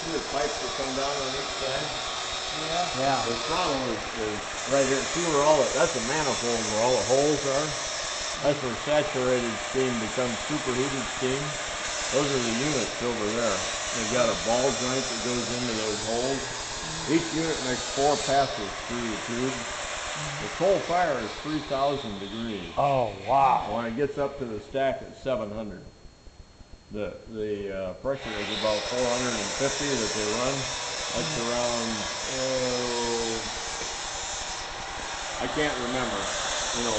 see the pipes that come down on each side? Yeah. The throttle is right here. See where all that's a manifold where all the holes are? That's where saturated steam becomes superheated steam. Those are the units over there. They've got a ball joint that goes into those holes. Each unit makes 4 passes through the tube. The coal fire is 3,000 degrees. Oh, wow. When it gets up to the stack, it's 700. The pressure is about 450 that they run. That's around, I can't remember,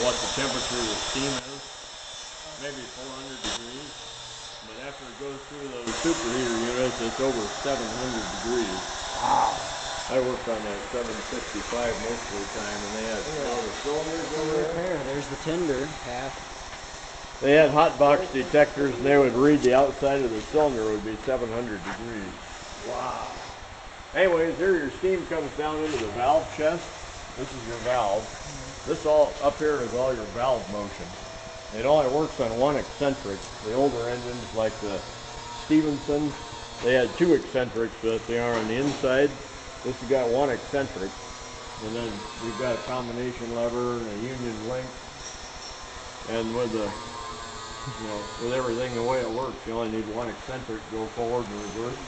what the temperature of the steam is. Maybe 400 degrees. But after it goes through those superheater units, it's over 700 degrees. Wow. I worked on that 765 most of the time, and they had all the cylinders over there. There's the tender half. They had hot box detectors, and they would read the outside of the cylinder would be 700 degrees. Wow. Anyways, here your steam comes down into the valve chest. This is your valve. This all up here is all your valve motion. It only works on one eccentric. The older engines, like the Stephensons, they had 2 eccentrics, but they are on the inside. This has got 1 eccentric, and then we've got a combination lever and a union link. And with the, with everything the way it works, you only need 1 eccentric to go forward and reverse.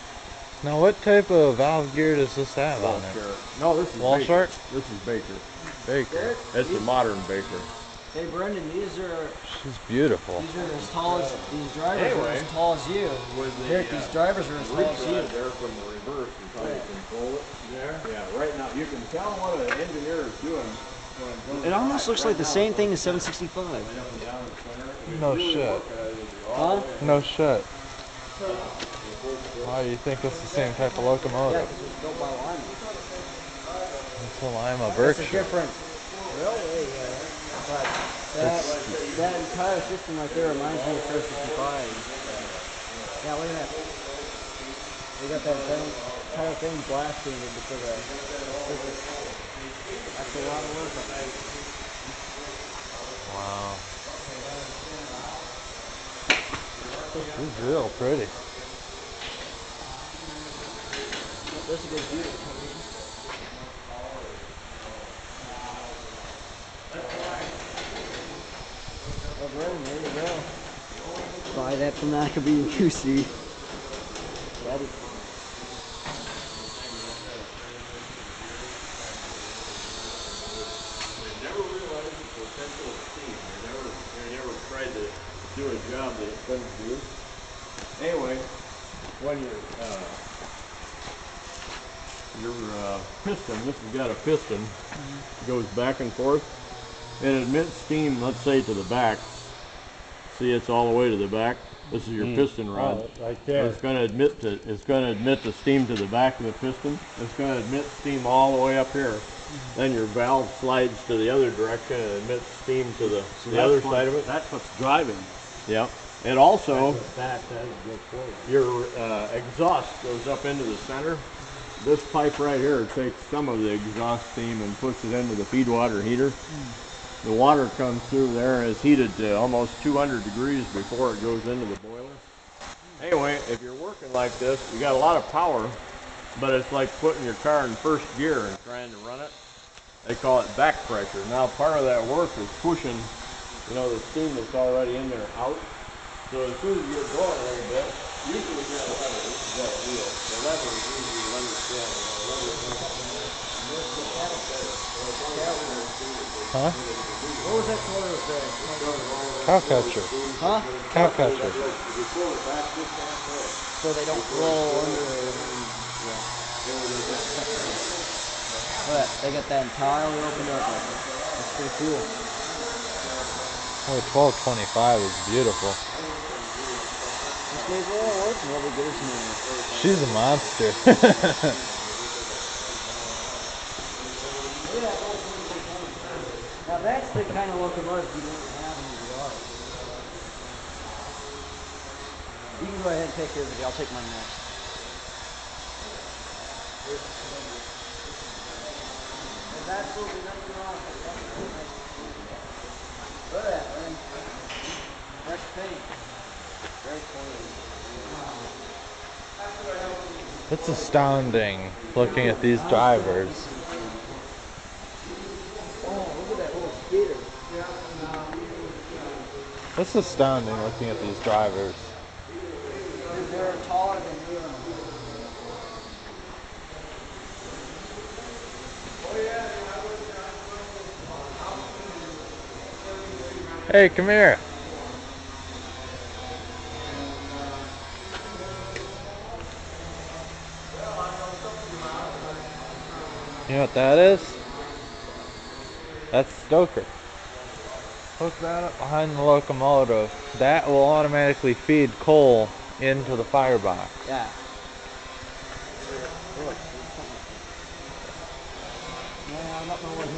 Now, what type of valve gear does this have on it? No, this is Walshart? Baker. This is Baker. Baker. It's a modern Baker. Hey, Brendan, these are Beautiful. These are as tall as these drivers are as tall as you. These drivers are as tall as you. There from the reverse is how you control it. There? Yeah, right now you can tell what an engineer is doing. It almost looks like the same thing as 765. No shit. Huh? No shit. Why do you think it's the same type of locomotive? Yeah, because it's built by Lima. It's a Lima Berkshire. It's a different railway, but that entire system right there reminds me of 765. Yeah, look at that. We got that entire thing blasting because of that's a lot of work. Wow. It's real pretty. This is a good view. Well, Brendan, there you go. Buy that from Maccabee and QC. That is. They never realized the potential of steam. They never tried to do a job that it couldn't do. Anyway, when your piston, this has got a piston, goes back and forth. It admits steam, let's say, to the back. See, it's all the way to the back. This is your piston rod. Oh, right there. It's going to admit the steam to the back of the piston. It's going to admit steam all the way up here. Then your valve slides to the other direction and admits steam to the other side of it. That's what's driving. Yeah. And also, your exhaust goes up into the center. This pipe right here takes some of the exhaust steam and puts it into the feed water heater. The water comes through there and is heated to almost 200 degrees before it goes into the boiler. Anyway, if you're working like this, you got a lot of power, but it's like putting your car in first gear and trying to run it. They call it back pressure. Now part of that work is pushing, the steam that's already in there out. So as soon as you get going a little bit, usually you got a lever. This is that wheel. The lever is easy to understand. Huh? What was that color of the Cow catcher. Huh? Cow catcher. So they don't roll under it. But they got that entirely opened up like that. That's pretty cool. Boy, 1225 is beautiful. This needs a little work and we'll be good as new. She's a monster. Now that's the kind of locomotive you don't have in your yard. You can go ahead and take yours, I'll take mine next. There's absolutely nothing wrong with it. Look at that, man. Fresh paint. Very clean. That's what I hope. It's astounding looking at these drivers. Oh, look at that little skater. It's astounding looking at these drivers. They're taller than you. Hey, come here. You know what that is? That's Stoker. Hook that up behind the locomotive. That will automatically feed coal into the firebox. Yeah. Look, yeah, I don't know what